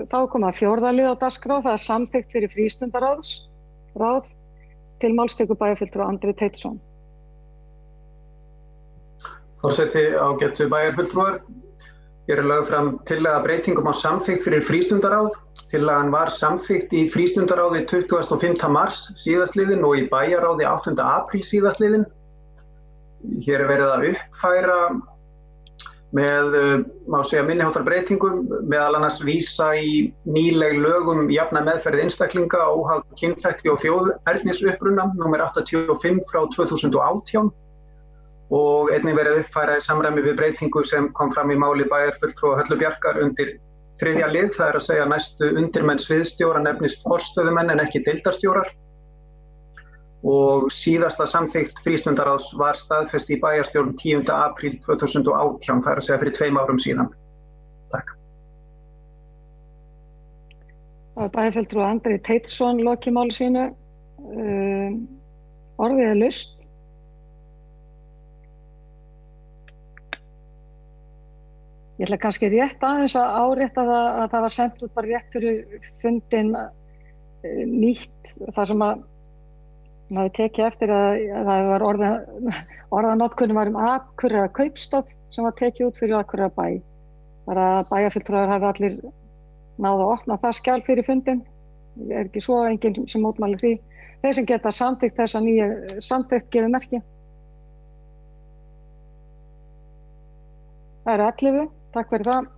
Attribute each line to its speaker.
Speaker 1: þá er komið að 4. lið á dagskrá, það er samþykkt fyrir frístundaráð til málstöku bæjarfulltrúa Andri Teitsson.
Speaker 2: Forseti, ágætu bæjarfulltrúar. Hér er lögð fram tillaga breytingum á samþykkt fyrir frístundaráð. Tillagan var samþykkt í frístundaráði 25. mars síðastliðinn og í bæjarráði 8. apríl síðastliðinn. Hér er verið að uppfæra með, má segja, minniháttar breytingum, meðal annars vísa í nýleg lög jafna meðferð einstaklinga óháð kynþætti og þjóðernisuppruna, númer 85 frá 2018 og einnig verið uppfæra í samræmi við breytingu sem kom fram í máli bæjarfulltrúa Höllu Bjarkar undir 3. lið, það er að segja næstu undirmenn sviðsstjóra nefnist forstöðumenn en ekki deildarstjórar. Og síðasta samþykkt frístundaráðs var staðfest í bæjarstjórn 10. apríl 2018, það er að segja fyrir 2 árum síðan. Takk.
Speaker 1: Það er bæjarfulltrúi Andri Teitsson lokið máli sínu. Orðið er laust. Ég ætla kannski rétt aðeins að árétta að það var sent út bara rétt fyrir fundin nýtt, þar sem að hann hafði tekið eftir að það var orðanotkunin var Akureyrar kaupstað sem var tekið út fyrir Akureyrar bæ. Bara að bæjarfulltrúar hafi allir náð að opna það skjal fyrir fundin. Er ekki svo, enginn sem mótmælir því. Þeir sem geta samþykkt þessa nýja samþykkt gefið merki. Það er 11, takk fyrir það.